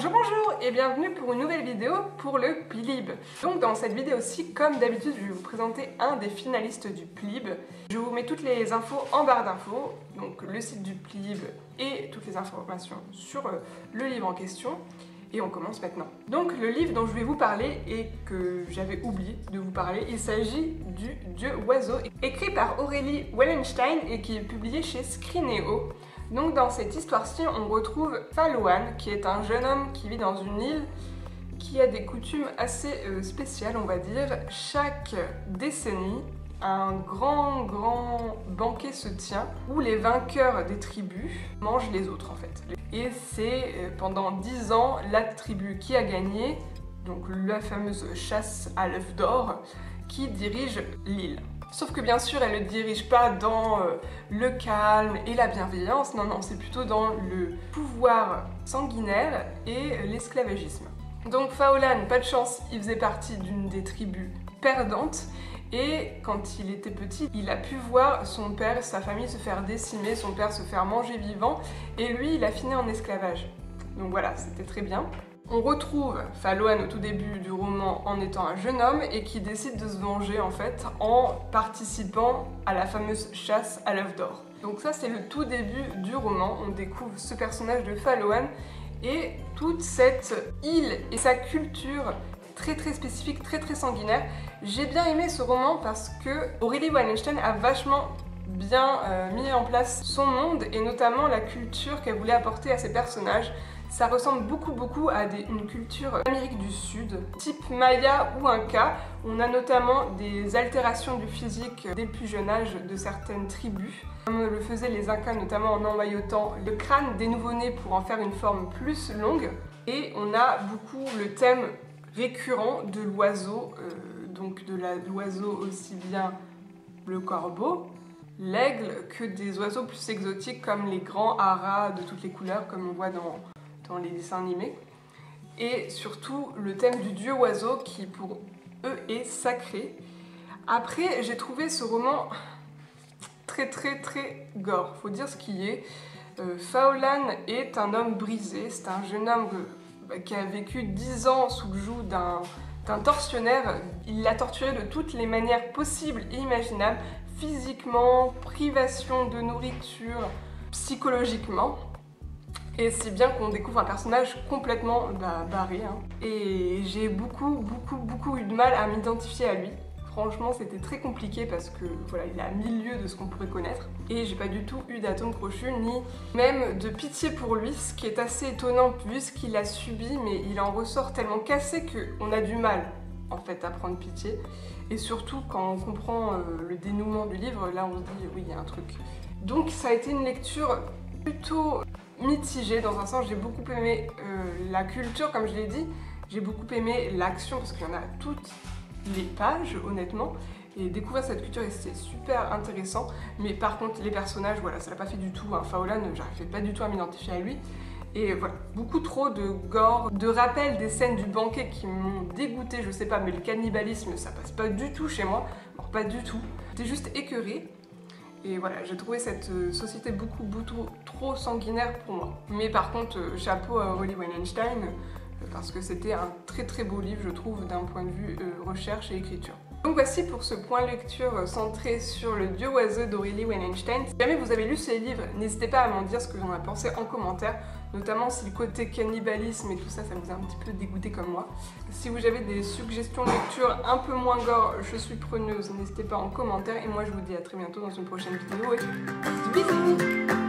Bonjour et bienvenue pour une nouvelle vidéo pour le PLIB. Donc dans cette vidéo-ci, comme d'habitude, je vais vous présenter un des finalistes du PLIB. Je vous mets toutes les infos en barre d'infos, donc le site du PLIB et toutes les informations sur le livre en question. Et on commence maintenant. Donc le livre dont je vais vous parler et que j'avais oublié de vous parler, il s'agit du Dieu oiseau, écrit par Aurélie Wallenstein et qui est publié chez Scrinéo. Donc dans cette histoire-ci, on retrouve Falloan, qui est un jeune homme qui vit dans une île qui a des coutumes assez spéciales, on va dire. Chaque décennie, un grand banquet se tient où les vainqueurs des tribus mangent les autres en fait. Et c'est pendant 10 ans la tribu qui a gagné, donc la fameuse chasse à l'œuf d'or, qui dirige l'île. Sauf que bien sûr, elle ne le dirige pas dans le calme et la bienveillance, non, c'est plutôt dans le pouvoir sanguinaire et l'esclavagisme. Donc Falloan, pas de chance, il faisait partie d'une des tribus perdantes, et quand il était petit, il a pu voir son père, sa famille se faire décimer, son père se faire manger vivant, et lui, il a fini en esclavage. Donc voilà, c'était très bien. On retrouve Falloan au tout début du roman en étant un jeune homme et qui décide de se venger en fait en participant à la fameuse chasse à l'œuf d'or. Donc ça c'est le tout début du roman, on découvre ce personnage de Falloan et toute cette île et sa culture très spécifique, très sanguinaire. J'ai bien aimé ce roman parce que Aurélie Wallenstein a vachement bien mis en place son monde et notamment la culture qu'elle voulait apporter à ses personnages. Ça ressemble beaucoup à une culture d'Amérique du Sud, type Maya ou Inca. On a notamment des altérations du physique dès le plus jeune âge de certaines tribus, comme le faisaient les Incas, notamment en emmaillotant le crâne des nouveau-nés pour en faire une forme plus longue. Et on a beaucoup le thème récurrent de l'oiseau, donc de l'oiseau aussi bien le corbeau, l'aigle, que des oiseaux plus exotiques comme les grands haras de toutes les couleurs comme on voit dans les dessins animés. Et surtout le thème du dieu oiseau qui pour eux est sacré. Après j'ai trouvé ce roman très gore, faut dire ce qui est. Falloan est un homme brisé, c'est un jeune homme qui a vécu 10 ans sous le joug d'un tortionnaire. Il l'a torturé de toutes les manières possibles et imaginables, physiquement, privation de nourriture, psychologiquement. Et c'est bien qu'on découvre un personnage complètement barré. Hein. Et j'ai beaucoup eu de mal à m'identifier à lui. Franchement, c'était très compliqué parce que voilà, il est à 1000 lieues de ce qu'on pourrait connaître. Et j'ai pas du tout eu d'atome crochu, ni même de pitié pour lui, ce qui est assez étonnant vu ce qu'il a subi, mais il en ressort tellement cassé qu'on a du mal en fait à prendre pitié. Et surtout quand on comprend le dénouement du livre, là on se dit oui, il y a un truc. Donc ça a été une lecture plutôt mitigée dans un sens. J'ai beaucoup aimé la culture, comme je l'ai dit, j'ai beaucoup aimé l'action parce qu'il y en a toutes les pages honnêtement, et découvrir cette culture c'est super intéressant, mais par contre les personnages, voilà, ça l'a pas fait du tout. Hein. Falloan, j'arrivais pas du tout à m'identifier à lui, et voilà, beaucoup trop de gore, de rappels des scènes du banquet qui m'ont dégoûté, je sais pas, mais le cannibalisme ça passe pas du tout chez moi, alors pas du tout, j'étais juste écœurée. Et voilà, j'ai trouvé cette société beaucoup trop sanguinaire pour moi. Mais par contre, chapeau à Aurélie Wallenstein, parce que c'était un très beau livre, je trouve, d'un point de vue recherche et écriture. Donc voici pour ce point lecture centré sur le dieu oiseau d'Aurélie Wallenstein. Si jamais vous avez lu ces livres, n'hésitez pas à m'en dire ce que vous en avez pensé en commentaire, notamment si le côté cannibalisme et tout ça, ça vous a un petit peu dégoûté comme moi. Si vous avez des suggestions de lecture un peu moins gore, je suis preneuse, n'hésitez pas en commentaire, et moi je vous dis à très bientôt dans une prochaine vidéo, et bisous!